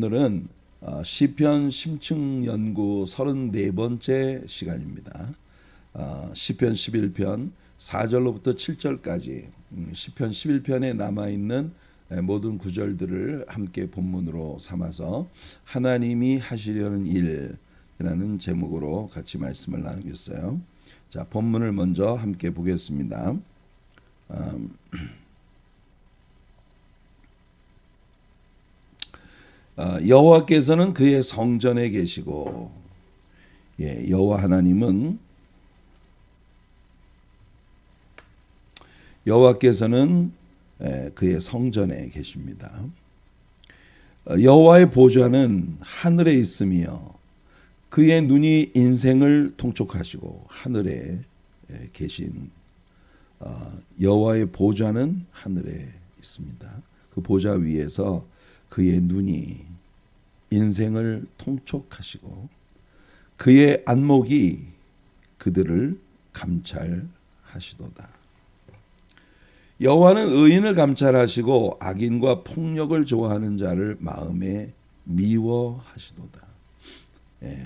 오늘은 시편 심층 연구 34번째 시간입니다. 시편 11편 4절로부터 7절까지 시편 11편에 남아있는 모든 구절들을 함께 본문으로 삼아서 하나님이 하시려는 일이라는 제목으로 같이 말씀을 나누겠어요. 자, 본문을 먼저 함께 보겠습니다. 여호와께서는 그의 성전에 계시고, 여호와 하나님은 여호와께서는 그의 성전에 계십니다. 여호와의 보좌는 하늘에 있으며 그의 눈이 인생을 통촉하시고, 하늘에 계신 여호와의 보좌는 하늘에 있습니다. 그 보좌 위에서 그의 눈이 인생을 통촉하시고 그의 안목이 그들을 감찰하시도다. 여호와는 의인을 감찰하시고 악인과 폭력을 좋아하는 자를 마음에 미워하시도다.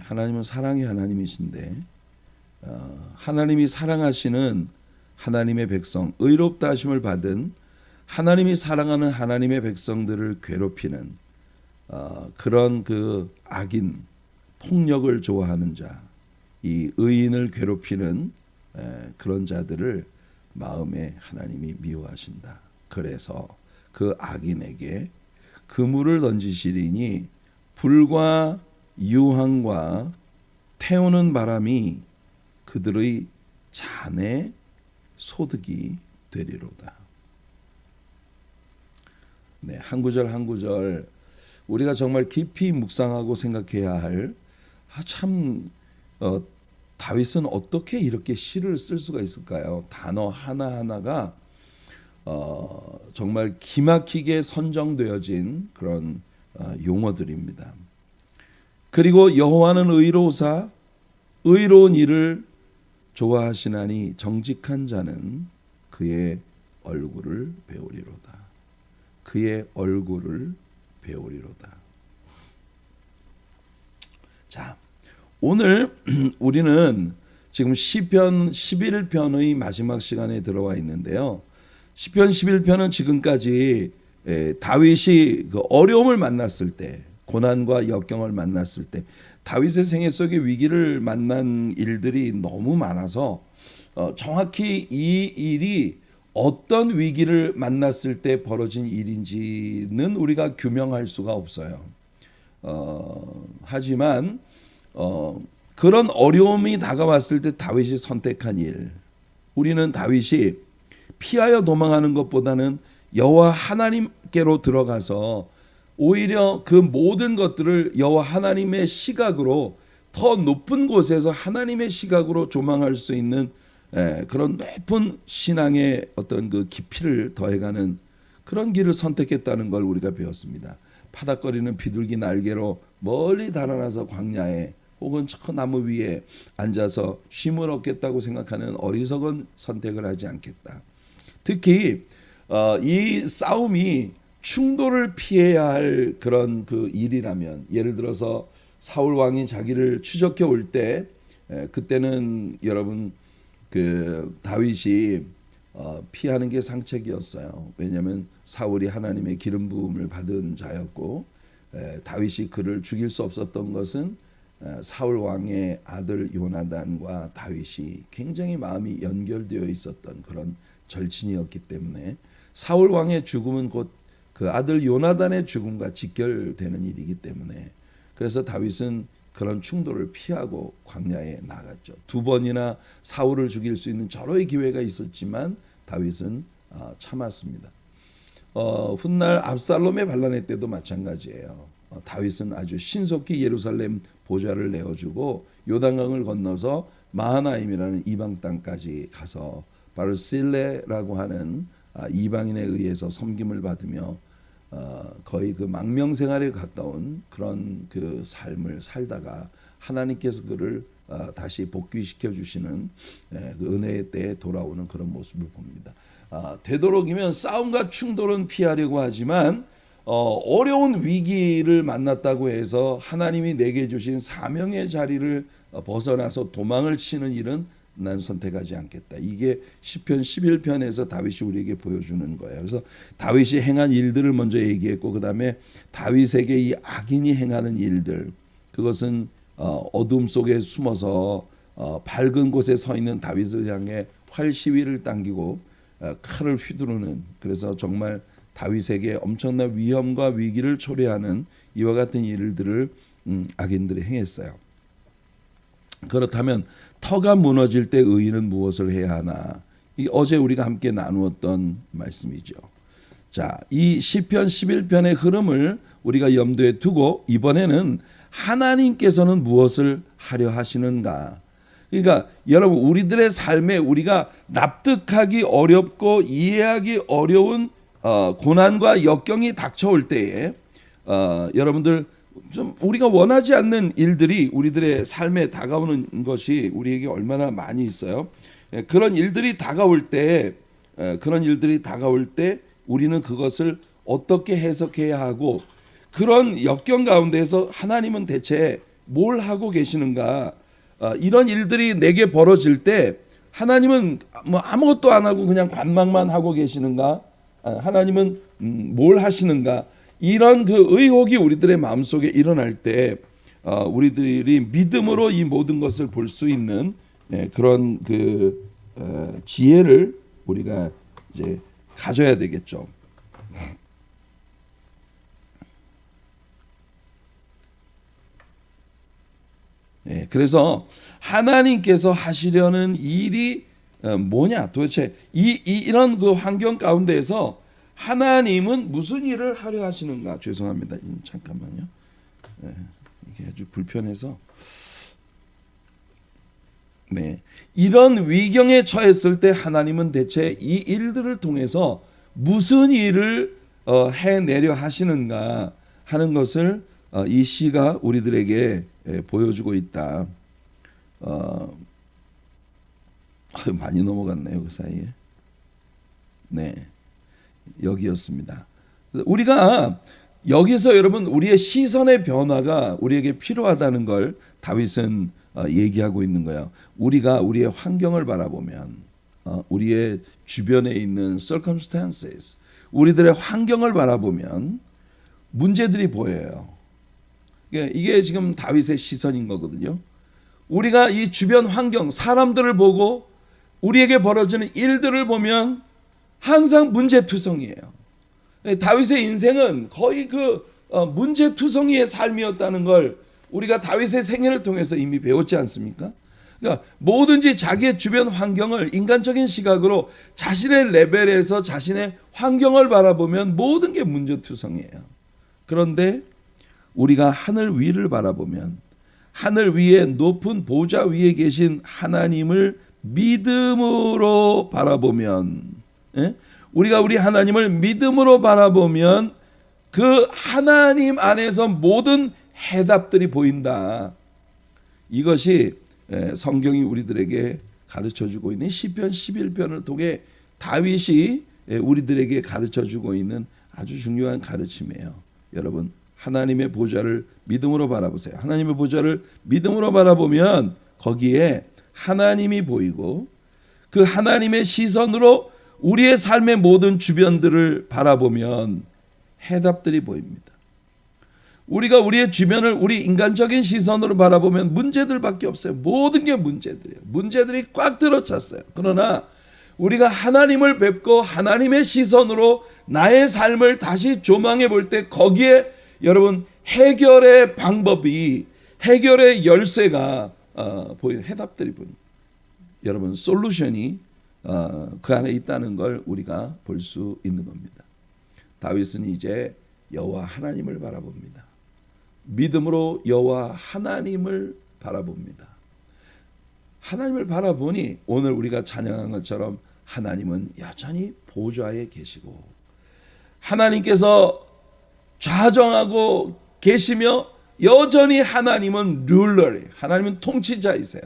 하나님은 사랑의 하나님이신데 하나님이 사랑하시는 하나님의 백성, 의롭다 하심을 받은 하나님이 사랑하는 하나님의 백성들을 괴롭히는 그런 그 악인, 폭력을 좋아하는 자, 이 의인을 괴롭히는 그런 자들을 마음에 하나님이 미워하신다. 그래서 그 악인에게 그물을 던지시리니 불과 유황과 태우는 바람이 그들의 잔에 소득이 되리로다. 한 구절 한 구절 우리가 정말 깊이 묵상하고 생각해야 할 다윗은 어떻게 이렇게 시를 쓸 수가 있을까요? 단어 하나하나가 정말 기막히게 선정되어진 그런 용어들입니다. 그리고 여호와는 의로우사 의로운 일을 좋아하시나니 정직한 자는 그의 얼굴을 배우리로다. 그의 얼굴을 배우리로다. 자, 오늘 우리는 지금 시편 11편의 마지막 시간에 들어와 있는데요. 시편 11편은 지금까지 다윗이 그 어려움을 만났을 때, 고난과 역경을 만났을 때, 다윗의 생애 속에 위기를 만난 일들이 너무 많아서 정확히 이 일이 어떤 위기를 만났을 때 벌어진 일인지는 우리가 규명할 수가 없어요. 하지만 그런 어려움이 다가왔을 때 다윗이 선택한 일, 우리는 다윗이 피하여 도망하는 것보다는 여호와 하나님께로 들어가서 오히려 그 모든 것들을 여호와 하나님의 시각으로, 더 높은 곳에서 하나님의 시각으로 조망할 수 있는 그런 높은 신앙의 어떤 그 깊이를 더해가는 그런 길을 선택했다는 걸 우리가 배웠습니다. 파닥거리는 비둘기 날개로 멀리 달아나서 광야에 혹은 저 나무 위에 앉아서 쉼을 얻겠다고 생각하는 어리석은 선택을 하지 않겠다. 특히 이 싸움이 충돌을 피해야 할 그런 그 일이라면, 예를 들어서 사울 왕이 자기를 추적해 올 때 그때는 여러분 그 다윗이 피하는 게 상책이었어요. 왜냐하면 사울이 하나님의 기름 부음을 받은 자였고, 다윗이 그를 죽일 수 없었던 것은 사울 왕의 아들 요나단과 다윗이 굉장히 마음이 연결되어 있었던 그런 절친이었기 때문에 사울 왕의 죽음은 곧 그 아들 요나단의 죽음과 직결되는 일이기 때문에, 그래서 다윗은 그런 충돌을 피하고 광야에 나갔죠. 2번이나 사울을 죽일 수 있는 절호의 기회가 있었지만 다윗은 참았습니다. 훗날 압살롬의 반란의 때도 마찬가지예요. 다윗은 아주 신속히 예루살렘 보좌를 내어주고 요단강을 건너서 마하나임이라는 이방 땅까지 가서 바로 실레라고 하는 이방인에 의해서 섬김을 받으며 거의 그 망명생활에 가까운 그런 그 삶을 살다가 하나님께서 그를 다시 복귀시켜 주시는 그 은혜의 때에 돌아오는 그런 모습을 봅니다. 되도록이면 싸움과 충돌은 피하려고 하지만 어려운 위기를 만났다고 해서 하나님이 내게 주신 사명의 자리를 벗어나서 도망을 치는 일은 난 선택하지 않겠다. 이게 시편 11편에서 다윗이 우리에게 보여주는 거예요. 그래서 다윗이 행한 일들을 먼저 얘기했고 그 다음에 다윗에게 이 악인이 행하는 일들, 그것은 어둠 속에 숨어서 밝은 곳에 서 있는 다윗을 향해 활 시위를 당기고 칼을 휘두르는, 그래서 정말 다윗에게 엄청난 위험과 위기를 초래하는 이와 같은 일들을 악인들이 행했어요. 그렇다면 터가 무너질 때 의인은 무엇을 해야 하나? 이 어제 우리가 함께 나누었던 말씀이죠. 자, 이 시편 11편의 흐름을 우리가 염두에 두고 이번에는 하나님께서는 무엇을 하려 하시는가? 그러니까 여러분, 우리들의 삶에 우리가 납득하기 어렵고 이해하기 어려운 고난과 역경이 닥쳐올 때에 여러분들 좀 우리가 원하지 않는 일들이 우리들의 삶에 다가오는 것이 우리에게 얼마나 많이 있어요. 그런 일들이 다가올 때 우리는 그것을 어떻게 해석해야 하고, 그런 역경 가운데서 하나님은 대체 뭘 하고 계시는가? 이런 일들이 내게 벌어질 때 하나님은 뭐 아무것도 안 하고 그냥 관망만 하고 계시는가? 하나님은 뭘 하시는가? 이런 그 의혹이 우리들의 마음속에 일어날 때 우리들이 믿음으로 이 모든 것을 볼 수 있는 그런 그 지혜를 우리가 이제 가져야 되겠죠. 그래서 하나님께서 하시려는 일이 뭐냐? 도대체 이런 그 환경 가운데에서 하나님은 무슨 일을 하려 하시는가? 죄송합니다. 잠깐만요. 이게 아주 불편해서. 이런 위경에 처했을 때 하나님은 대체 이 일들을 통해서 무슨 일을 해내려 하시는가 하는 것을 이 시가 우리들에게 보여주고 있다. 많이 넘어갔네요, 그 사이에. 여기였습니다. 우리가 여기서 여러분 우리의 시선의 변화가 우리에게 필요하다는 걸 다윗은 얘기하고 있는 거예요. 우리가 우리의 환경을 바라보면 우리의 주변에 있는 circumstances, 우리들의 환경을 바라보면 문제들이 보여요. 이게 지금 다윗의 시선인 거거든요. 우리가 이 주변 환경, 사람들을 보고 우리에게 벌어지는 일들을 보면 항상 문제투성이에요. 다윗의 인생은 거의 그 문제투성이의 삶이었다는 걸 우리가 다윗의 생애를 통해서 이미 배웠지 않습니까? 그러니까 뭐든지 자기의 주변 환경을 인간적인 시각으로 자신의 레벨에서 자신의 환경을 바라보면 모든 게 문제투성이에요. 그런데 우리가 하늘 위를 바라보면 하늘 위에 높은 보좌 위에 계신 하나님을 믿음으로 바라보면, 우리가 우리 하나님을 믿음으로 바라보면 그 하나님 안에서 모든 해답들이 보인다. 이것이 성경이 우리들에게 가르쳐주고 있는 시편 11편을 통해 다윗이 우리들에게 가르쳐주고 있는 아주 중요한 가르침이에요. 여러분, 하나님의 보좌를 믿음으로 바라보세요. 하나님의 보좌를 믿음으로 바라보면 거기에 하나님이 보이고 그 하나님의 시선으로 우리의 삶의 모든 주변들을 바라보면 해답들이 보입니다. 우리가 우리의 주변을 우리 인간적인 시선으로 바라보면 문제들밖에 없어요. 모든 게 문제들이에요. 문제들이 꽉 들어찼어요. 그러나 우리가 하나님을 뵙고 하나님의 시선으로 나의 삶을 다시 조망해 볼 때 거기에 여러분 해결의 방법이, 해결의 열쇠가 보이는, 해답들이 보입니다. 여러분, 솔루션이 그 안에 있다는 걸 우리가 볼 수 있는 겁니다. 다윗은 이제 여호와 하나님을 바라봅니다. 믿음으로 여호와 하나님을 바라봅니다. 하나님을 바라보니 오늘 우리가 찬양한 것처럼 하나님은 여전히 보좌에 계시고 하나님께서 좌정하고 계시며 여전히 하나님은 룰러예요. 하나님은 통치자이세요.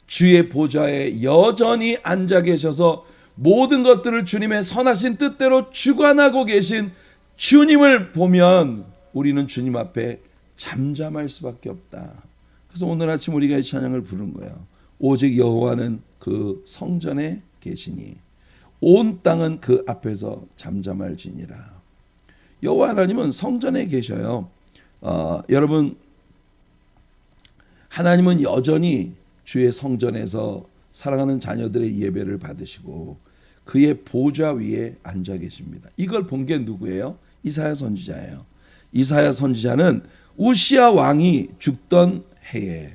주의 보좌에 여전히 앉아 계셔서 모든 것들을 주님의 선하신 뜻대로 주관하고 계신 주님을 보면 우리는 주님 앞에 잠잠할 수밖에 없다. 그래서 오늘 아침 우리가 이 찬양을 부른 거예요. 오직 여호와는 그 성전에 계시니 온 땅은 그 앞에서 잠잠할지니라. 여호와 하나님은 성전에 계셔요. 여러분, 하나님은 여전히 주의 성전에서 사랑하는 자녀들의 예배를 받으시고 그의 보좌 위에 앉아 계십니다. 이걸 본 게 누구예요? 이사야 선지자예요. 이사야 선지자는 우시야 왕이 죽던 해에,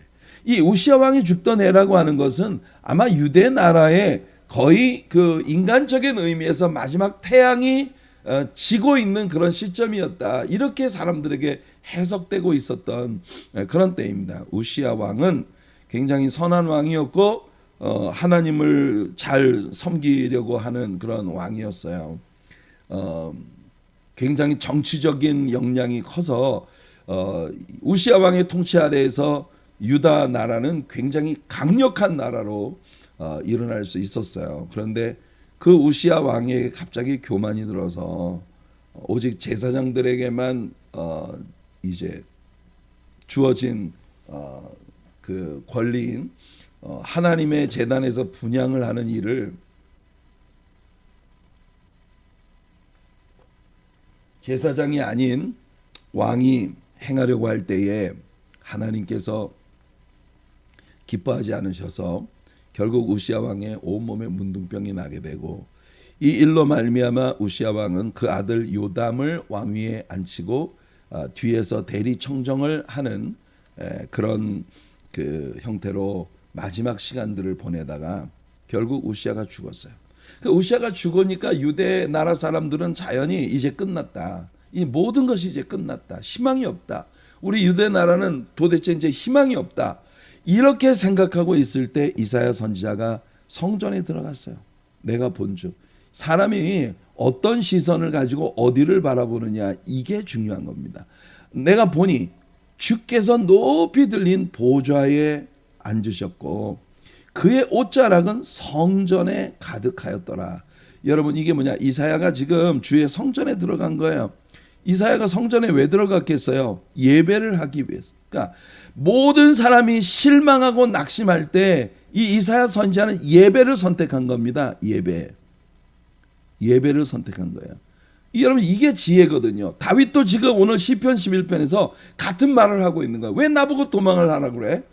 이 우시야 왕이 죽던 해라고 하는 것은 아마 유대 나라의 거의 그 인간적인 의미에서 마지막 태양이 지고 있는 그런 시점이었다. 이렇게 사람들에게 해석되고 있었던 그런 때입니다. 우시야 왕은 굉장히 선한 왕이었고 하나님을 잘 섬기려고 하는 그런 왕이었어요. 굉장히 정치적인 역량이 커서 우시야 왕의 통치 아래에서 유다 나라는 굉장히 강력한 나라로 일어날 수 있었어요. 그런데 그 우시야 왕에게 갑자기 교만이 들어서 오직 제사장들에게만 이제 주어진 그 권리인 하나님의 제단에서 분향을 하는 일을 제사장이 아닌 왕이 행하려고 할 때에 하나님께서 기뻐하지 않으셔서 결국 우시야 왕의 온몸에 문둥병이 나게 되고 이 일로 말미암아 우시야 왕은 그 아들 요담을 왕위에 앉히고 뒤에서 대리 청정을 하는 그런 그 형태로 마지막 시간들을 보내다가 결국 우시야가 죽었어요. 그 우시야가 죽으니까 유대 나라 사람들은 자연히 이제 끝났다. 이 모든 것이 이제 끝났다. 희망이 없다. 우리 유대 나라는 도대체 이제 희망이 없다. 이렇게 생각하고 있을 때 이사야 선지자가 성전에 들어갔어요. 내가 본즉 사람이 어떤 시선을 가지고 어디를 바라보느냐, 이게 중요한 겁니다. 내가 보니 주께서 높이 들린 보좌에 앉으셨고 그의 옷자락은 성전에 가득하였더라. 여러분, 이게 뭐냐? 이사야가 지금 주의 성전에 들어간 거예요. 이사야가 성전에 왜 들어갔겠어요? 예배를 하기 위해서. 그러니까 모든 사람이 실망하고 낙심할 때 이 이사야 선지자는 예배를 선택한 겁니다. 예배를 선택한 거예요. 여러분, 이게 지혜거든요. 다윗도 지금 오늘 시편 11편에서 같은 말을 하고 있는 거예요. 왜 나보고 도망을 하라 그래?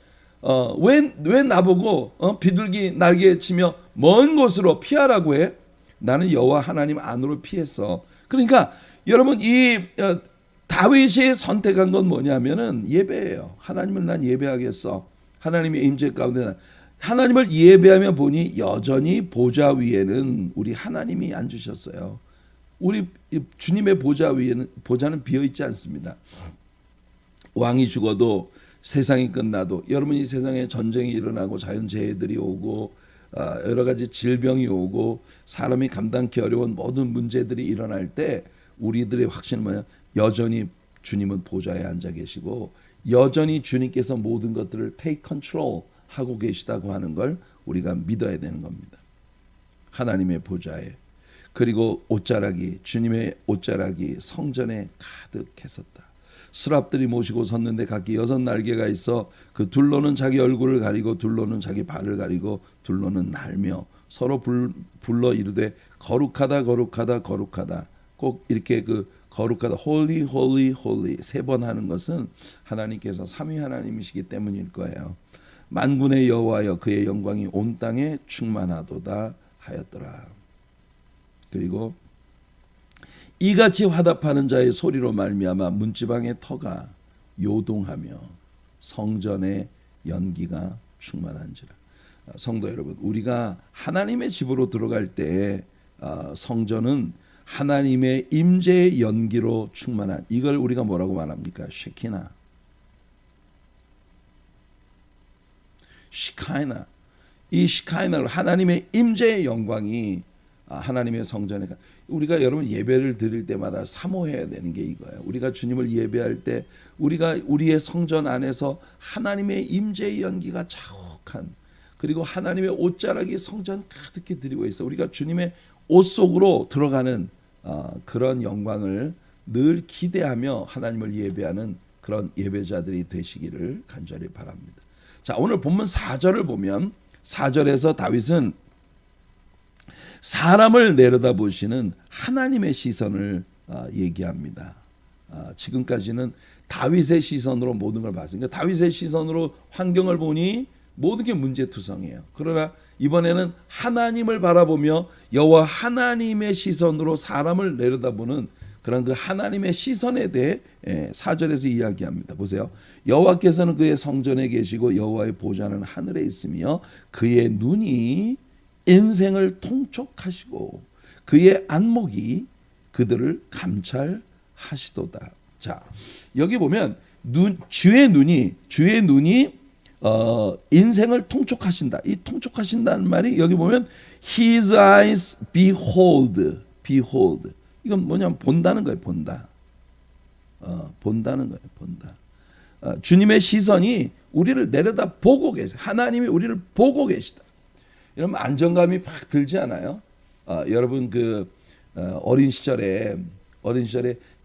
왜 나보고 비둘기 날개 치며 먼 곳으로 피하라고 해? 나는 여호와 하나님 안으로 피했어. 그러니까 여러분, 이 다윗이 선택한 건 뭐냐면은 예배예요. 하나님을 난 예배하겠어. 하나님의 임재 가운데 하나님을 예배하며 보니 여전히 보좌 위에는 우리 하나님이 앉으셨어요. 우리 주님의 보좌 위에는, 보좌는 비어 있지 않습니다. 왕이 죽어도 세상이 끝나도, 여러분이 세상에 전쟁이 일어나고 자연재해들이 오고 여러 가지 질병이 오고 사람이 감당하기 어려운 모든 문제들이 일어날 때 우리들의 확신은 뭐냐? 여전히 주님은 보좌에 앉아 계시고 여전히 주님께서 모든 것들을 take control 하고 계시다고 하는 걸 우리가 믿어야 되는 겁니다. 하나님의 보좌에, 그리고 옷자락이, 주님의 옷자락이 성전에 가득했었다. 스랍들이 모시고 섰는데 각기 6날개가 있어 그 둘로는 자기 얼굴을 가리고 둘로는 자기 발을 가리고 둘로는 날며 서로 불러 이르되 거룩하다 거룩하다 거룩하다. 꼭 이렇게 그 거룩하다 holy holy holy 3번 하는 것은 하나님께서 삼위 하나님이시기 때문일 거예요. 만군의 여호와여 그의 영광이 온 땅에 충만하도다 하였더라. 그리고 이같이 화답하는 자의 소리로 말미암아 문지방의 터가 요동하며 성전의 연기가 충만한지라. 성도 여러분, 우리가 하나님의 집으로 들어갈 때 성전은 하나님의 임재의 연기로 충만한, 이걸 우리가 뭐라고 말합니까? 쉐키나, 시카이나. 이 시카이나로 하나님의 임재의 영광이 하나님의 성전에, 우리가 여러분 예배를 드릴 때마다 사모해야 되는 게 이거예요. 우리가 주님을 예배할 때 우리가 우리의 성전 안에서 하나님의 임재의 연기가 자욱한 그리고 하나님의 옷자락이 성전 가득히 드리고 있어. 우리가 주님의 옷 속으로 들어가는 그런 영광을 늘 기대하며 하나님을 예배하는 그런 예배자들이 되시기를 간절히 바랍니다. 자, 오늘 본문 4절을 보면 4절에서 다윗은 사람을 내려다보시는 하나님의 시선을 얘기합니다. 지금까지는 다윗의 시선으로 모든 걸 봤으니까 다윗의 시선으로 환경을 보니 모든 게 문제투성이에요. 그러나 이번에는 하나님을 바라보며 여호와 하나님의 시선으로 사람을 내려다보는 그런 그 하나님의 시선에 대해 4절에서 이야기합니다. 보세요. 여호와께서는 그의 성전에 계시고 여호와의 보좌는 하늘에 있으며 그의 눈이 인생을 통촉하시고 그의 안목이 그들을 감찰하시도다. 자, 여기 보면 주의 눈이 인생을 통촉하신다. 이 통촉하신다는 말이 여기 보면 His eyes behold. 이건 뭐냐면 본다는 거예요. 본다는 거예요. 본다. 주님의 시선이 우리를 내려다 보고 계세요. 하나님이 우리를 보고 계시다. 이러면 안정감이 팍 들지 않아요? 여러분 어린 시절에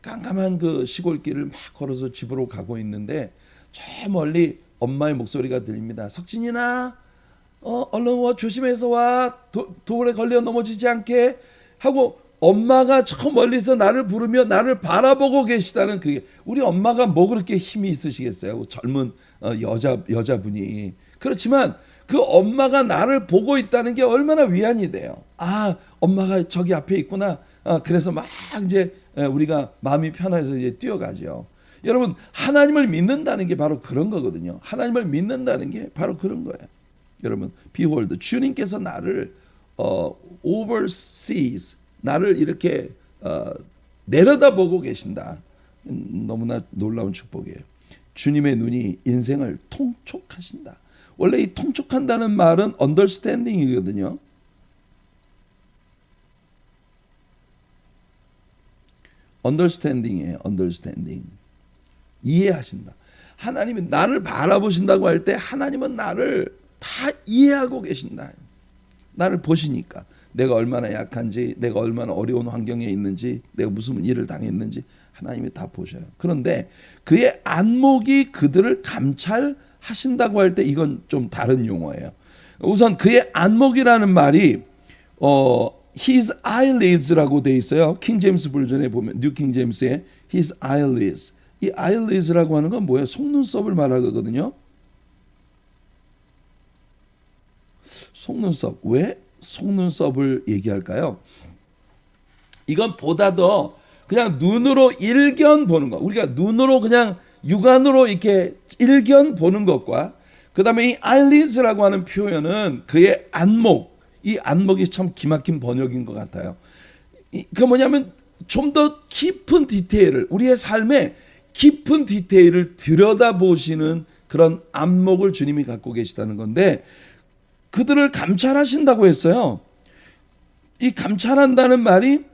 깜깜한 그 시골길을 막 걸어서 집으로 가고 있는데 저 멀리 엄마의 목소리가 들립니다. 석진이나 얼른 와, 조심해서 와, 돌에 걸려 넘어지지 않게 하고 엄마가 저 멀리서 나를 부르며 나를 바라보고 계시다는 그게 우리 엄마가 뭐 그렇게 힘이 있으시겠어요? 젊은 여자분이. 그렇지만 그 엄마가 나를 보고 있다는 게 얼마나 위안이 돼요. 엄마가 저기 앞에 있구나. 그래서 막 이제 우리가 마음이 편해서 이제 뛰어가죠. 여러분, 하나님을 믿는다는 게 바로 그런 거거든요. 하나님을 믿는다는 게 바로 그런 거예요. 여러분, behold, 주님께서 나를 oversees, 나를 이렇게 내려다보고 계신다. 너무나 놀라운 축복이에요. 주님의 눈이 인생을 통촉하신다. 원래 이 통촉한다는 말은 understanding이거든요. understanding이에요. understanding. 이해하신다. 하나님이 나를 바라보신다고 할 때 하나님은 나를 다 이해하고 계신다. 나를 보시니까 내가 얼마나 약한지, 내가 얼마나 어려운 환경에 있는지, 내가 무슨 일을 당했는지 하나님이 다 보셔요. 그런데 그의 안목이 그들을 감찰하신다고 할 때 이건 좀 다른 용어예요. 우선 그의 안목이라는 말이 His eyelids라고 돼 있어요. 킹 제임스 버전에 보면 뉴 킹 제임스에 His eyelids. 이 eyelids라고 하는 건 뭐예요? 속눈썹을 말하거든요. 속눈썹. 왜 속눈썹을 얘기할까요? 이건 보다 더 그냥 눈으로 일견 보는 거. 우리가 눈으로 그냥 육안으로 이렇게 일견 보는 것과 그다음에 이 eyelids라고 하는 표현은 그의 안목. 이 안목이 참 기막힌 번역인 것 같아요. 그 뭐냐면 좀 더 깊은 디테일을, 우리의 삶에 깊은 디테일을 들여다보시는 그런 안목을 주님이 갖고 계시다는 건데 그들을 감찰하신다고 했어요. 이 감찰한다는 말이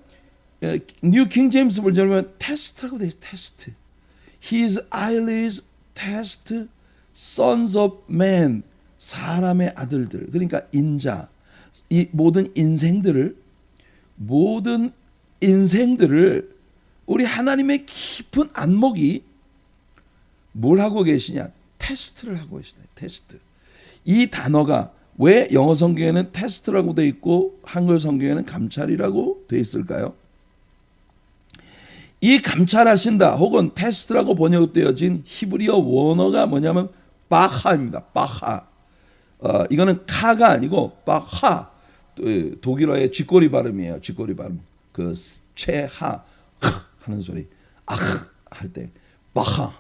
뉴 킹 제임스 버전에 보면 테스트라고 되어 있어요. 테스트. His eyelids test sons of men. 사람의 아들들. 그러니까 인자. 이 모든 인생들을 우리 하나님의 깊은 안목이 뭘 하고 계시냐? 테스트를 하고 계시다. 테스트. 이 단어가 왜 영어 성경에는 테스트라고 돼 있고 한글 성경에는 감찰이라고 돼 있을까요? 이 감찰하신다 혹은 테스트라고 번역되어진 히브리어 원어가 뭐냐면 바하입니다. 바하. 이거는 카가 아니고 바하. 독일어의 쥐꼬리 발음이에요. 쥐꼬리 발음. 그 최하 하는 소리. 할 때 바하.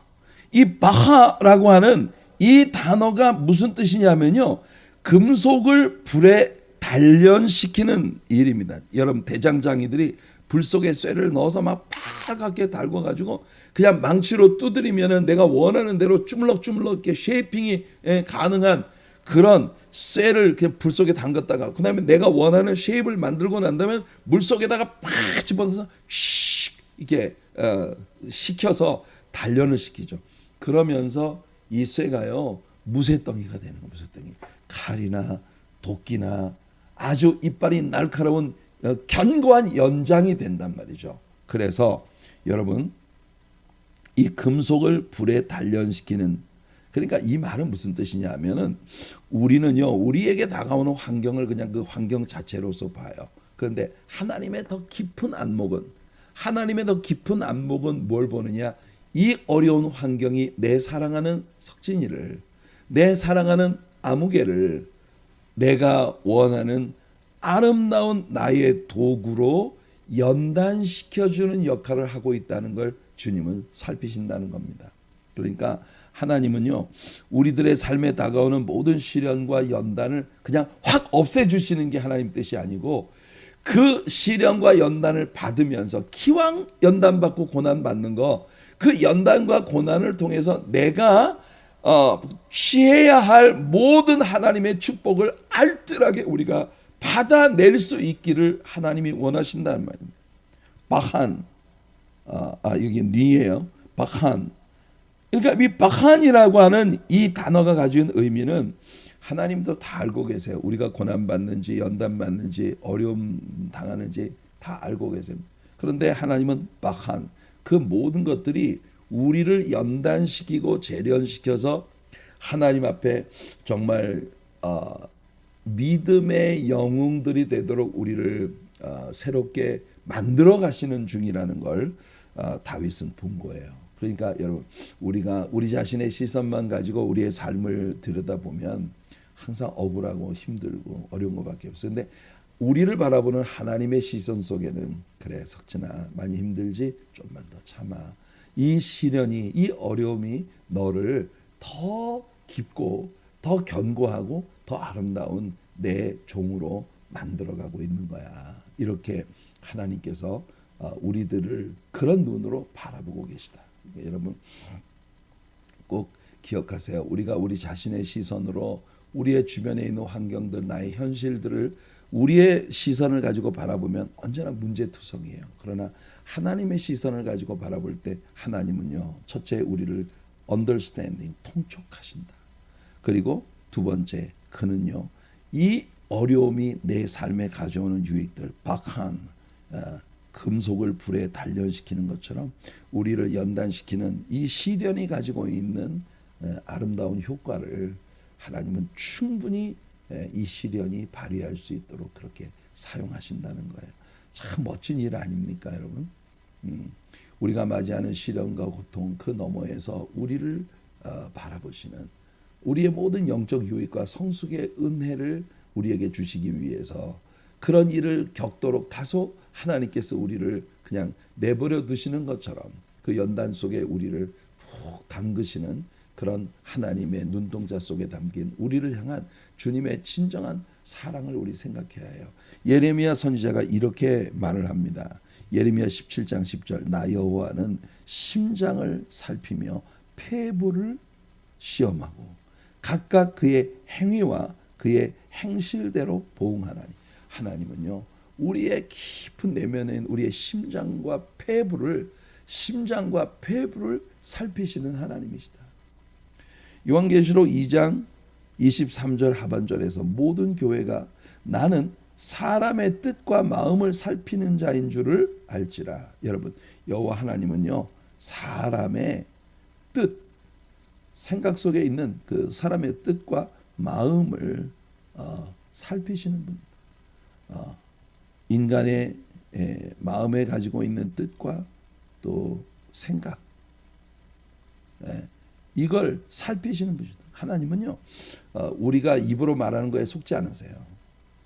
이 바하라고 하는 이 단어가 무슨 뜻이냐면요. 금속을 불에 단련시키는 일입니다. 여러분 대장장이들이 불 속에 쇠를 넣어서 막 빨갛게 달궈가지고 그냥 망치로 두드리면은 내가 원하는 대로 주물럭주물럭 이렇게 쉐이핑이 가능한 그런 쇠를 그냥 불 속에 담갔다가 그다음에 내가 원하는 쉐입을 만들고 난 다음에 물 속에다가 팍 집어넣어서 슉 이렇게 식혀서 단련을 시키죠. 그러면서 이 쇠가요 무쇠덩이가 되는 거예요. 무쇠덩이. 칼이나 도끼나 아주 이빨이 날카로운 견고한 연장이 된단 말이죠. 그래서 여러분, 이 금속을 불에 단련시키는, 그러니까 이 말은 무슨 뜻이냐 하면은 우리는요, 우리에게 다가오는 환경을 그냥 그 환경 자체로서 봐요. 그런데 하나님의 더 깊은 안목은 뭘 보느냐? 이 어려운 환경이 내 사랑하는 석진이를, 내 사랑하는 아무개를 내가 원하는 아름다운 나의 도구로 연단시켜주는 역할을 하고 있다는 걸 주님은 살피신다는 겁니다. 그러니까 하나님은요, 우리들의 삶에 다가오는 모든 시련과 연단을 그냥 확 없애주시는 게 하나님 뜻이 아니고, 그 시련과 연단을 받으면서 기왕 연단받고 고난받는 거, 그 연단과 고난을 통해서 내가 취해야 할 모든 하나님의 축복을 알뜰하게 우리가 받아낼 수 있기를 하나님이 원하신다는 말입니다. 바한, 여기 니예요. 바한. 그러니까 이 바한이라고 하는 이 단어가 가지고 있는 의미는 하나님도 다 알고 계세요. 우리가 고난받는지 연단받는지 어려움 당하는지 다 알고 계세요. 그런데 하나님은 바한, 그 모든 것들이 우리를 연단시키고 재련시켜서 하나님 앞에 정말 믿음의 영웅들이 되도록 우리를 새롭게 만들어 가시는 중이라는 걸 다윗은 본 거예요. 그러니까 여러분, 우리가 우리 자신의 시선만 가지고 우리의 삶을 들여다보면 항상 억울하고 힘들고 어려운 것밖에 없어요. 그런데 우리를 바라보는 하나님의 시선 속에는, 그래 석진아 많이 힘들지? 좀만 더 참아. 이 시련이, 이 어려움이 너를 더 깊고 더 견고하고 더 아름다운 내 종으로 만들어가고 있는 거야. 이렇게 하나님께서 우리들을 그런 눈으로 바라보고 계시다. 여러분 꼭 기억하세요. 우리가 우리 자신의 시선으로 우리의 주변에 있는 환경들, 나의 현실들을 우리의 시선을 가지고 바라보면 언제나 문제투성이에요. 그러나 하나님의 시선을 가지고 바라볼 때 하나님은요, 첫째 우리를 understanding, 통촉하신다. 그리고 두 번째, 그는요, 이 어려움이 내 삶에 가져오는 유익들, 박한, 금속을 불에 단련시키는 것처럼 우리를 연단시키는 이 시련이 가지고 있는 아름다운 효과를 하나님은 충분히 이 시련이 발휘할 수 있도록 그렇게 사용하신다는 거예요. 참 멋진 일 아닙니까, 여러분? 우리가 맞이하는 시련과 고통 그 너머에서 우리를 바라보시는, 우리의 모든 영적 유익과 성숙의 은혜를 우리에게 주시기 위해서 그런 일을 겪도록 다소 하나님께서 우리를 그냥 내버려 두시는 것처럼 그 연단 속에 우리를 푹 담그시는 그런 하나님의 눈동자 속에 담긴 우리를 향한 주님의 진정한 사랑을 우리 생각해야 해요. 예레미야 선지자가 이렇게 말을 합니다. 예레미야 17장 10절, 나 여호와는 심장을 살피며 폐부를 시험하고 각각 그의 행위와 그의 행실대로 보응하나니. 하나님은요, 우리의 깊은 내면에 있는 우리의 심장과 폐부를 살피시는 하나님이시다. 요한계시록 2장 23절 하반절에서 모든 교회가 나는 사람의 뜻과 마음을 살피는 자인 줄을 알지라. 여러분, 여호와 하나님은요, 사람의 뜻, 생각 속에 있는 그 사람의 뜻과 마음을 살피시는 분. 인간의 마음에 가지고 있는 뜻과 또 생각, 이걸 살피시는 분이다. 하나님은요, 우리가 입으로 말하는 거에 속지 않으세요.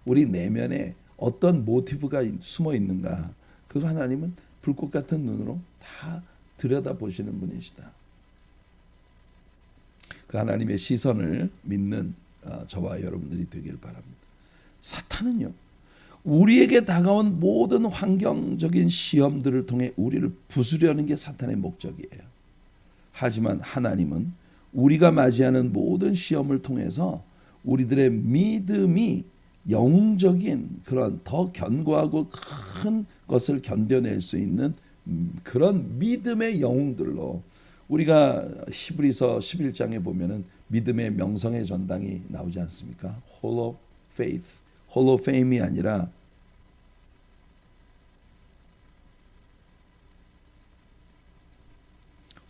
우리 내면에 어떤 모티브가 숨어 있는가, 그거 하나님은 불꽃 같은 눈으로 다 들여다보시는 분이시다. 그 하나님의 시선을 믿는 저와 여러분들이 되기를 바랍니다. 사탄은요, 우리에게 다가온 모든 환경적인 시험들을 통해 우리를 부수려는 게 사탄의 목적이에요. 하지만 하나님은 우리가 맞이하는 모든 시험을 통해서 우리들의 믿음이 영웅적인 그런 더 견고하고 큰 것을 견뎌낼 수 있는 그런 믿음의 영웅들로 우리가 히브리서 11장에 보면은 믿음의 명성의 전당이 나오지 않습니까? Hall of Faith, Hall of Fame이 아니라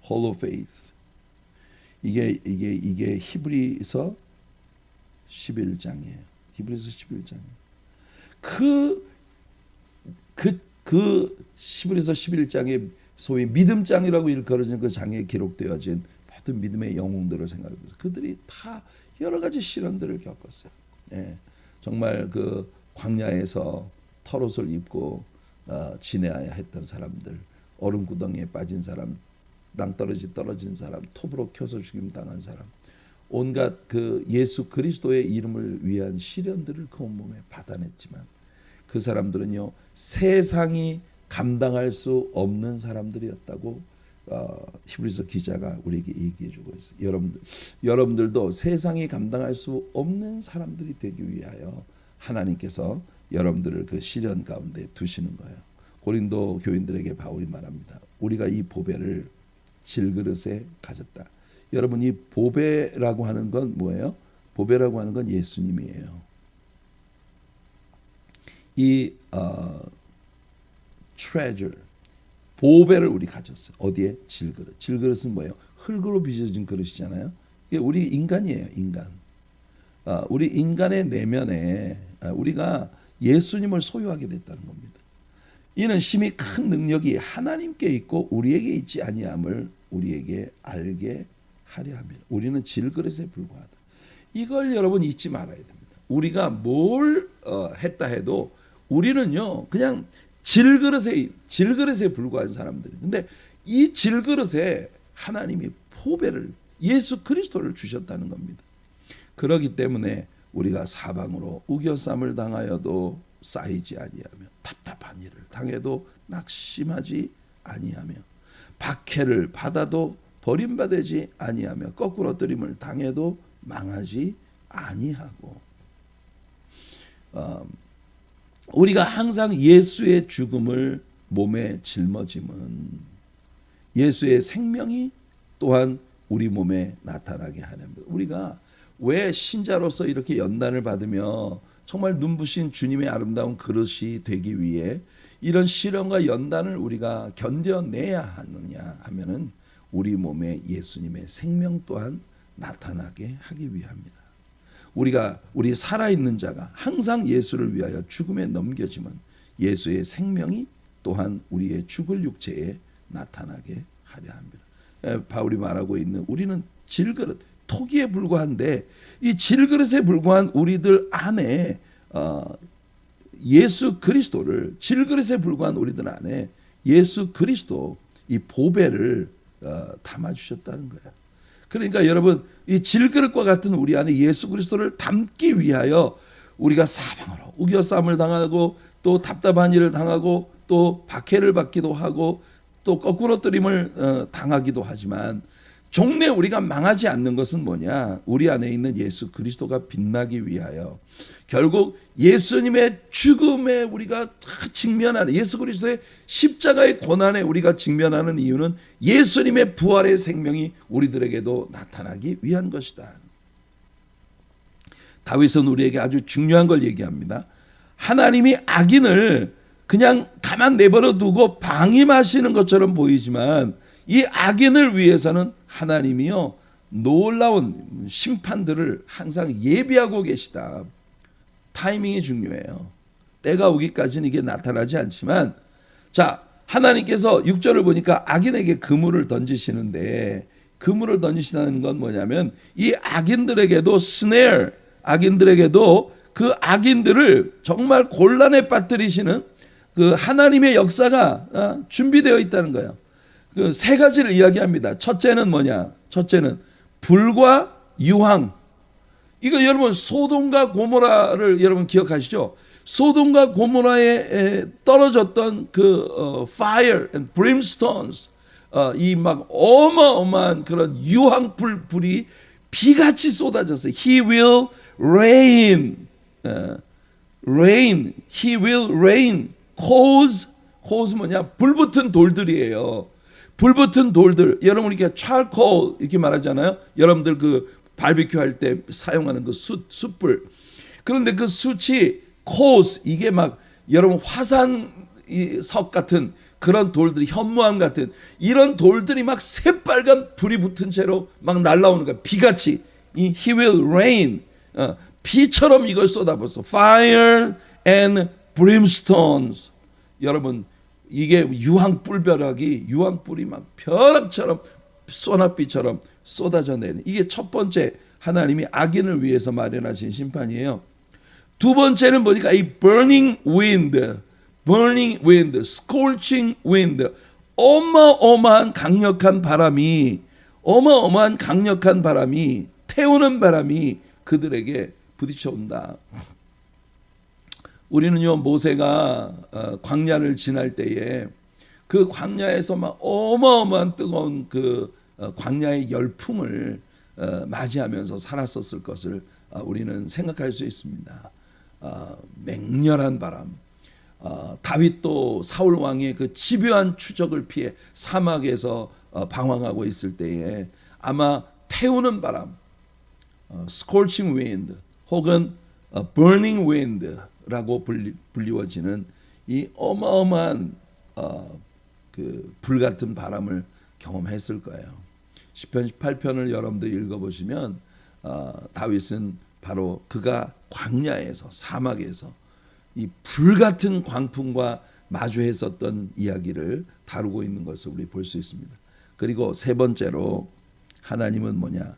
Hall of Faith. 이게 히브리서 11장이에요. 히브리서 11장이에요. 그 히브리서 11장에 소위 믿음장이라고 일컬어진 그 장에 기록되어진 모든 믿음의 영웅들을 생각해보세요. 그들이 다 여러 가지 시련들을 겪었어요. 예, 정말 그 광야에서 털옷을 입고 지내야 했던 사람들, 얼음 구덩이에 빠진 사람, 낭떠러지 떨어진 사람, 톱으로 켜서 죽임 당한 사람, 온갖 그 예수 그리스도의 이름을 위한 시련들을 그 온몸에 받아냈지만 그 사람들은요 세상이 감당할 수 없는 사람들이었다고 히브리서 기자가 우리에게 얘기해주고 있어요. 여러분들도 세상이 감당할 수 없는 사람들이 되기 위하여 하나님께서 여러분들을 그 시련 가운데 두시는 거예요. 고린도 교인들에게 바울이 말합니다. 우리가 이 보배를 질그릇에 가졌다. 여러분 이 보배라고 하는 건 뭐예요? 보배라고 하는 건 예수님이에요. 이 treasure, 보배를 우리 가졌어요. 어디에? 질그릇. 질그릇은 뭐예요? 흙으로 빚어진 그릇이잖아요. 이게 우리 인간이에요. 인간. 우리 인간의 내면에 우리가 예수님을 소유하게 됐다는 겁니다. 이는 심히 큰 능력이 하나님께 있고 우리에게 있지 아니함을 우리에게 알게 하려 함이라. 우리는 질그릇에 불과하다. 이걸 여러분 잊지 말아야 됩니다. 우리가 뭘 했다 해도 우리는요 그냥 질그릇에 불과한 사람들이. 근데 이 질그릇에 하나님이 보배를 예수 그리스도를 주셨다는 겁니다. 그렇기 때문에 우리가 사방으로 우겨쌈을 당하여도 쌓이지 아니하며 답답한 일을 당해도 낙심하지 아니하며 박해를 받아도 버림받지 아니하며 거꾸로 뜨림을 당해도 망하지 아니하고 우리가 항상 예수의 죽음을 몸에 짊어짐은 예수의 생명이 또한 우리 몸에 나타나게 하는 것. 우리가 왜 신자로서 이렇게 연단을 받으며 정말 눈부신 주님의 아름다운 그릇이 되기 위해 이런 시련과 연단을 우리가 견뎌내야 하느냐 하면은 우리 몸에 예수님의 생명 또한 나타나게 하기 위함이다. 우리 살아있는 자가 항상 예수를 위하여 죽음에 넘겨지면 예수의 생명이 또한 우리의 죽을 육체에 나타나게 하려 합니다. 바울이 말하고 있는 우리는 질그릇, 토기에 불과한데 이 질그릇에 불과한 우리들 안에 예수 그리스도를 질그릇에 불과한 우리들 안에 예수 그리스도 이 보배를 담아주셨다는 거예요. 그러니까 여러분 이 질그릇과 같은 우리 안에 예수 그리스도를 담기 위하여 우리가 사방으로 우겨쌈을 당하고 또 답답한 일을 당하고 또 박해를 받기도 하고 또 거꾸로 뜨림을 당하기도 하지만 종래 우리가 망하지 않는 것은 뭐냐? 우리 안에 있는 예수 그리스도가 빛나기 위하여 결국 예수님의 죽음에 우리가 직면하는 예수 그리스도의 십자가의 고난에 우리가 직면하는 이유는 예수님의 부활의 생명이 우리들에게도 나타나기 위한 것이다. 다윗은 우리에게 아주 중요한 걸 얘기합니다. 하나님이 악인을 그냥 가만 내버려 두고 방임하시는 것처럼 보이지만 이 악인을 위해서는 하나님이요 놀라운 심판들을 항상 예비하고 계시다. 타이밍이 중요해요. 때가 오기까지는 이게 나타나지 않지만 자 하나님께서 6절을 보니까 악인에게 그물을 던지시는데 그물을 던지시다는 건 뭐냐면 이 악인들에게도 스네어, 악인들에게도 그 악인들을 정말 곤란에 빠뜨리시는 그 하나님의 역사가 준비되어 있다는 거예요. 그 세 가지를 이야기합니다. 첫째는 뭐냐? 첫째는 불과 유황. 이거 여러분 소돔과 고모라를 여러분 기억하시죠? 소돔과 고모라에 떨어졌던 그 fire and brimstones, 이 막 어마어마한 그런 유황불이 비같이 쏟아졌어요. He will rain, rain. He will rain. coals 뭐냐? 불붙은 돌들이에요. 불붙은 돌들, 여러분 이렇게 charcoal 이렇게 말하잖아요. 여러분들 그 바비큐 할 때 사용하는 그 숯불. 그런데 그 숯이 coals, 이게 막 여러분 화산석 같은 그런 돌들이, 현무암 같은 이런 돌들이 막 새빨간 불이 붙은 채로 막 날라오는 거야. 비같이. He will rain. 비처럼 이걸 쏟아부어서 fire and brimstones. 여러분 이게 유황불이 막 벼락처럼 소나비처럼 쏟아져 내는, 이게 첫 번째 하나님이 악인을 위해서 마련하신 심판이에요. 두 번째는 보니까 이 burning wind, scorching wind, 어마어마한 강력한 바람이 태우는 바람이 그들에게 부딪혀 온다. 우리는요, 모세가 광야를 지날 때에 그 광야에서 막 어마어마한 뜨거운 그 광야의 열풍을 맞이하면서 살았었을 것을 우리는 생각할 수 있습니다. 맹렬한 바람, 다윗도 사울 왕의 그 집요한 추적을 피해 사막에서 방황하고 있을 때에 아마 태우는 바람, scorching wind 혹은 burning wind라고 불리워지는 이 어마어마한 그 불같은 바람을 경험했을 거예요. 시편 18편을 여러분들 읽어보시면 다윗은 바로 그가 광야에서, 사막에서 이 불같은 광풍과 마주했었던 이야기를 다루고 있는 것을 우리 볼 수 있습니다. 그리고 세 번째로 하나님은 뭐냐,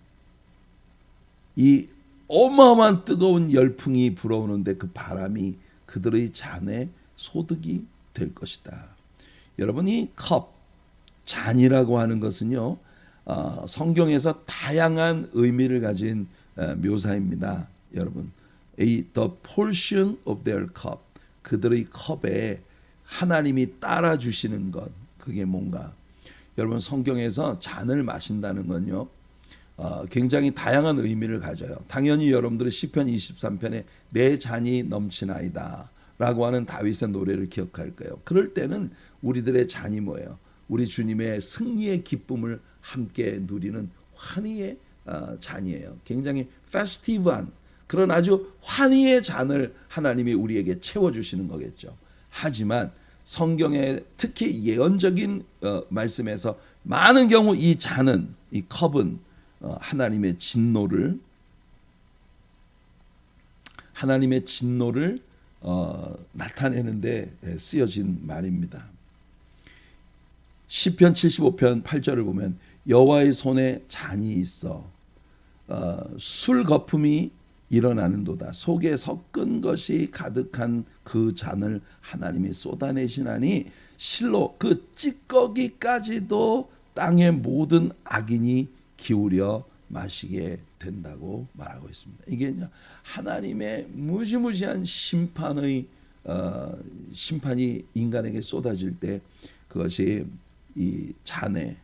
이 어마어마한 뜨거운 열풍이 불어오는데 그 바람이 그들의 잔에 소득이 될 것이다. 여러분, 이 컵, 잔이라고 하는 것은요, 성경에서 다양한 의미를 가진 묘사입니다. 여러분, the portion of their cup, 그들의 컵에 하나님이 따라 주시는 것, 그게 뭔가? 여러분, 성경에서 잔을 마신다는 건요, 굉장히 다양한 의미를 가져요. 당연히 여러분들은 시편 23편에 내 잔이 넘치나이다 라고 하는 다윗의 노래를 기억할 거예요. 그럴 때는 우리들의 잔이 뭐예요? 우리 주님의 승리의 기쁨을 함께 누리는 환희의 잔이에요. 굉장히 페스티브한 그런 아주 환희의 잔을 하나님이 우리에게 채워주시는 거겠죠. 하지만 성경의 특히 예언적인 말씀에서 많은 경우 이 잔은, 이 컵은 하나님의 진노를 나타내는데 쓰여진 말입니다. 시편 75편 8절을 보면 여호와의 손에 잔이 있어 술 거품이 일어나는도다. 속에 섞은 것이 가득한 그 잔을 하나님이 쏟아내시나니 실로 그 찌꺼기까지도 땅의 모든 악인이 기울여 마시게 된다고 말하고 있습니다. 이게 하나님의 무지무지한 심판이 인간에게 쏟아질 때 그것이 이 잔에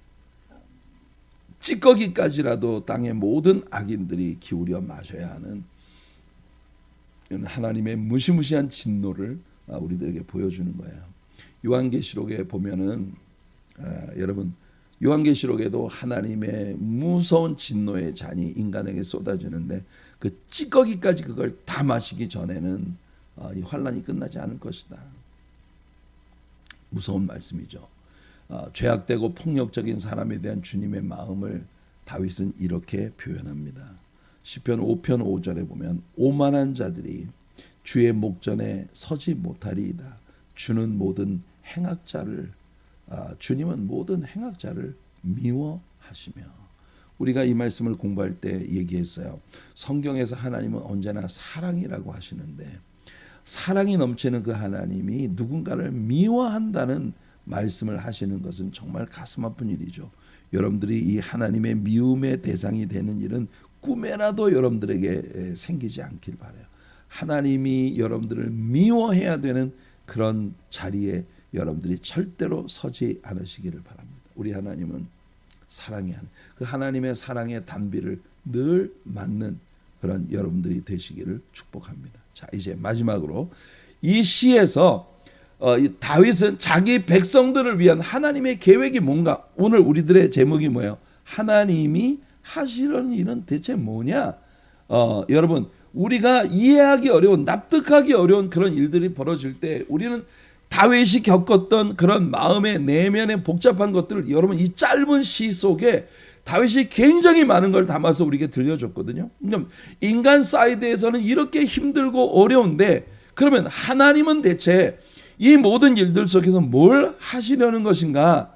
찌꺼기까지라도 땅의 모든 악인들이 기울여 마셔야 하는 하나님의 무시무시한 진노를 우리들에게 보여주는 거예요. 요한계시록에 보면은 여러분, 요한계시록에도 하나님의 무서운 진노의 잔이 인간에게 쏟아지는데 그 찌꺼기까지 그걸 다 마시기 전에는 이 환란이 끝나지 않을 것이다. 무서운 말씀이죠. 죄악되고 폭력적인 사람에 대한 주님의 마음을 다윗은 이렇게 표현합니다. 시편 5편 5절에 보면 오만한 자들이 주의 목전에 서지 못하리이다. 주님은 모든 행악자를 미워하시며. 우리가 이 말씀을 공부할 때 얘기했어요. 성경에서 하나님은 언제나 사랑이라고 하시는데 사랑이 넘치는 그 하나님이 누군가를 미워한다는 말씀을 하시는 것은 정말 가슴 아픈 일이죠. 여러분들이 이 하나님의 미움의 대상이 되는 일은 꿈에라도 여러분들에게 생기지 않길 바라요. 하나님이 여러분들을 미워해야 되는 그런 자리에 여러분들이 절대로 서지 않으시기를 바랍니다. 우리 하나님은 사랑이 그 하나님의 사랑의 단비를 늘 맞는 그런 여러분들이 되시기를 축복합니다. 자, 이제 마지막으로 이 시에서 이 다윗은 자기 백성들을 위한 하나님의 계획이 뭔가? 오늘 우리들의 제목이 뭐예요? 하나님이 하시려는 일은 대체 뭐냐? 여러분, 우리가 이해하기 어려운, 납득하기 어려운 그런 일들이 벌어질 때 우리는 다윗이 겪었던 그런 마음의 내면의 복잡한 것들을 여러분 이 짧은 시 속에 다윗이 굉장히 많은 걸 담아서 우리에게 들려줬거든요. 인간 사이드에서는 이렇게 힘들고 어려운데 그러면 하나님은 대체 이 모든 일들 속에서 뭘 하시려는 것인가?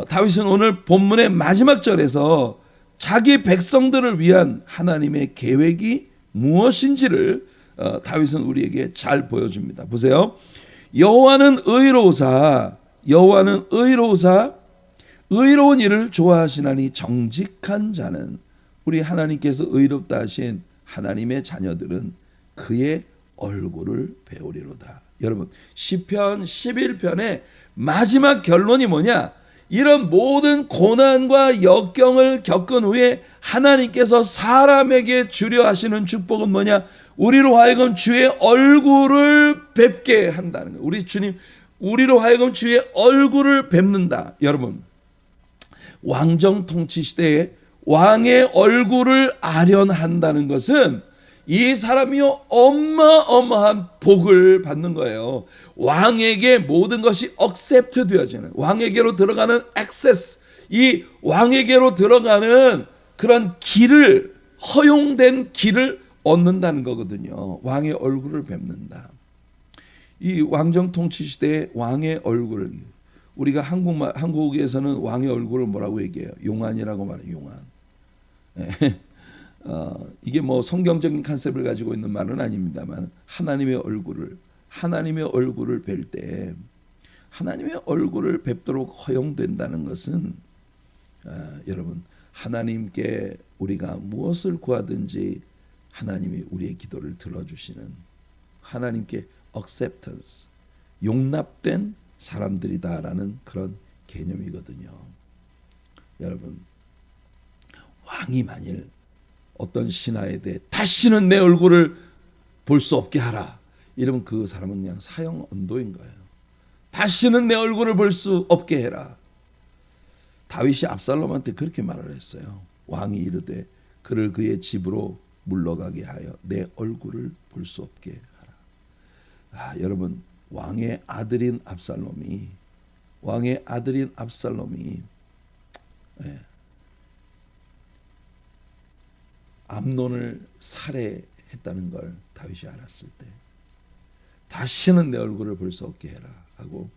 다윗은 오늘 본문의 마지막 절에서 자기 백성들을 위한 하나님의 계획이 무엇인지를 다윗은 우리에게 잘 보여줍니다. 보세요. 여호와는 의로우사 의로운 일을 좋아하시나니 정직한 자는 우리 하나님께서 의롭다 하신 하나님의 자녀들은 그의 얼굴을 배우리로다. 여러분 시편 11편의 마지막 결론이 뭐냐? 이런 모든 고난과 역경을 겪은 후에 하나님께서 사람에게 주려 하시는 축복은 뭐냐? 우리로 하여금 주의 얼굴을 뵙게 한다는 거예요. 우리 주님 우리로 하여금 주의 얼굴을 뵙는다. 여러분 왕정 통치 시대에 왕의 얼굴을 아련한다는 것은 이 사람이요 어마어마한 복을 받는 거예요. 왕에게 모든 것이 accept 되어지는, 왕에게로 들어가는 access, 이 왕에게로 들어가는 그런 길을, 허용된 길을 얻는다는 거거든요. 왕의 얼굴을 뵙는다. 이 왕정 통치 시대의 왕의 얼굴을, 우리가 한국에서는 왕의 얼굴을 뭐라고 얘기해요? 용안이라고 말해요. 용안. 이게 뭐 성경적인 컨셉을 가지고 있는 말은 아닙니다만 하나님의 얼굴을 뵐 때 하나님의 얼굴을 뵙도록 허용된다는 것은 여러분 하나님께 우리가 무엇을 구하든지 하나님이 우리의 기도를 들어주시는, 하나님께 acceptance, 용납된 사람들이다라는 그런 개념이거든요. 여러분 왕이 만일 어떤 신하에 대해 다시는 내 얼굴을 볼 수 없게 하라 이러면 그 사람은 그냥 사형 언도인 거예요. 다시는 내 얼굴을 볼 수 없게 해라. 다윗이 압살롬한테 그렇게 말을 했어요. 왕이 이르되 그를 그의 집으로 물러가게 하여 내 얼굴을 볼 수 없게 하라. 여러분 왕의 아들인 압살롬이 암논을 살해했다는 걸 다윗이 알았을 때 다시는 내 얼굴을 볼 수 없게 해라 하고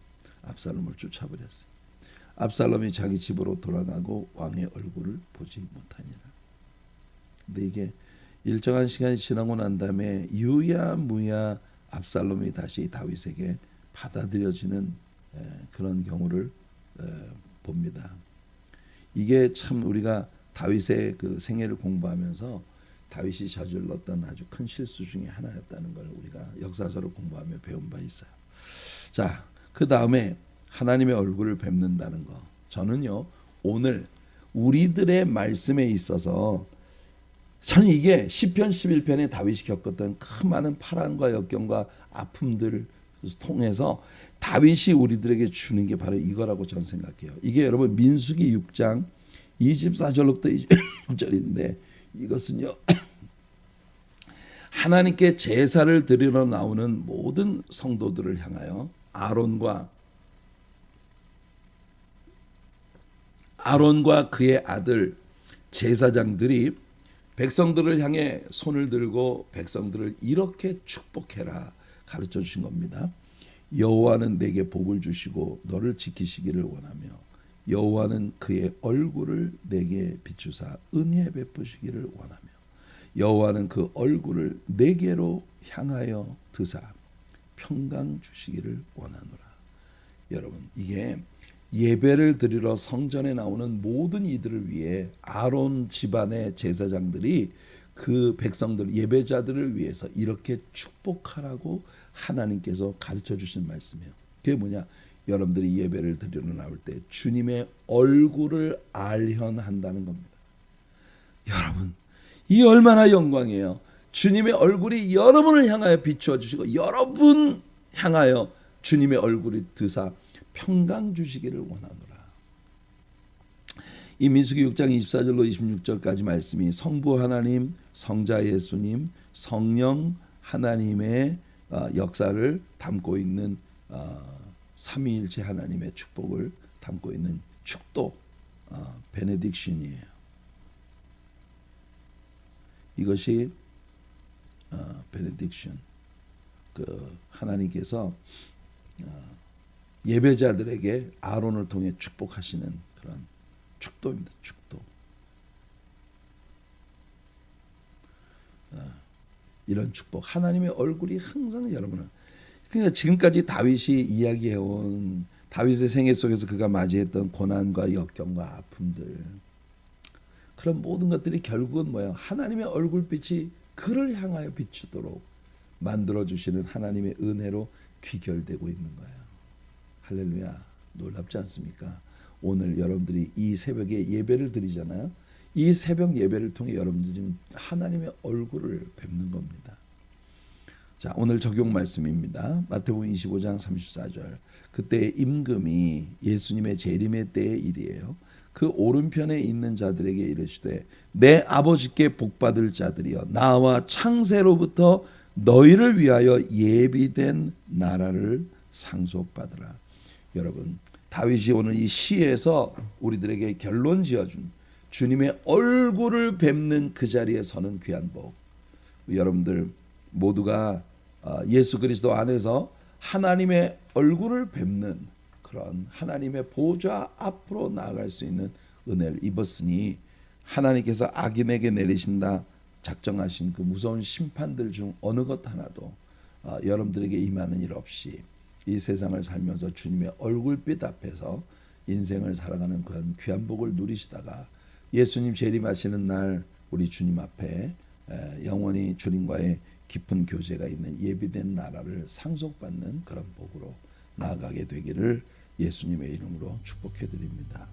압살롬을 쫓아버렸어요. 압살롬이 자기 집으로 돌아가고 왕의 얼굴을 보지 못하니라. 근데 이게 일정한 시간이 지나고 난 다음에 유야무야 압살롬이 다시 다윗에게 받아들여지는 그런 경우를 봅니다. 이게 참 우리가 다윗의 그 생애를 공부하면서 다윗이 저질렀던 아주 큰 실수 중에 하나였다는 걸 우리가 역사서를 공부하며 배운 바 있어요. 자, 그 다음에 하나님의 얼굴을 뵙는다는 거. 저는요 오늘 우리들의 말씀에 있어서 저는 이게 시편 11편에 다윗이 겪었던 큰 많은 파란과 역경과 아픔들을 통해서 다윗이 우리들에게 주는 게 바로 이거라고 저는 생각해요. 이게 여러분 민수기 6장 24절부터 26절인데 이것은요 하나님께 제사를 드리러 나오는 모든 성도들을 향하여 아론과 그의 아들 제사장들이 백성들을 향해 손을 들고 백성들을 이렇게 축복해라 가르쳐 주신 겁니다. 여호와는 내게 복을 주시고 너를 지키시기를 원하며 여호와는 그의 얼굴을 내게 비추사 은혜 베푸시기를 원하며 여호와는 그 얼굴을 내게로 향하여 드사 평강 주시기를 원하노라. 여러분 이게 예배를 드리러 성전에 나오는 모든 이들을 위해 아론 집안의 제사장들이 그 백성들 예배자들을 위해서 이렇게 축복하라고 하나님께서 가르쳐 주신 말씀이에요. 그게 뭐냐? 여러분들이 예배를 드리러 나올 때 주님의 얼굴을 알현한다는 겁니다. 여러분 이 얼마나 영광이에요. 주님의 얼굴이 여러분을 향하여 비추어 주시고 여러분 향하여 주님의 얼굴이 드사 평강 주시기를 원하노라. 이 민수기 6장 24절로 26절까지 말씀이 성부 하나님, 성자 예수님, 성령 하나님의 역사를 담고 있는 삼위일체 하나님의 축복을 담고 있는 축도 베네딕션이에요. 이것이 베네딕션, 그 하나님께서 예배자들에게 아론을 통해 축복하시는 그런 축도입니다. 축도. 이런 축복, 하나님의 얼굴이 항상 여러분은, 그러니까 지금까지 다윗이 이야기해온 다윗의 생애 속에서 그가 맞이했던 고난과 역경과 아픔들, 그런 모든 것들이 결국은 뭐예요? 하나님의 얼굴빛이 그를 향하여 비추도록 만들어주시는 하나님의 은혜로 귀결되고 있는 거예요. 할렐루야. 놀랍지 않습니까? 오늘 여러분들이 이 새벽에 예배를 드리잖아요. 이 새벽 예배를 통해 여러분들이 지금 하나님의 얼굴을 뵙는 겁니다. 자, 오늘 적용 말씀입니다. 마태복음 25장 34절. 그때 임금이, 예수님의 재림의 때의 일이에요, 그 오른편에 있는 자들에게 이르시되 내 아버지께 복받을 자들이여 나와 창세로부터 너희를 위하여 예비된 나라를 상속받으라. 여러분, 다윗이 오늘 이 시에서 우리들에게 결론 지어준 주님의 얼굴을 뵙는 그 자리에 서는 귀한 복, 여러분들 모두가 예수 그리스도 안에서 하나님의 얼굴을 뵙는 그런 하나님의 보좌 앞으로 나아갈 수 있는 은혜를 입었으니, 하나님께서 악인에게 내리신다 작정하신 그 무서운 심판들 중 어느 것 하나도 여러분들에게 임하는 일 없이 이 세상을 살면서 주님의 얼굴빛 앞에서 인생을 살아가는 그런 귀한 복을 누리시다가 예수님 재림하시는 날 우리 주님 앞에 영원히 주님과의 깊은 교제가 있는 예비된 나라를 상속받는 그런 복으로 나아가게 되기를 예수님의 이름으로 축복해 드립니다.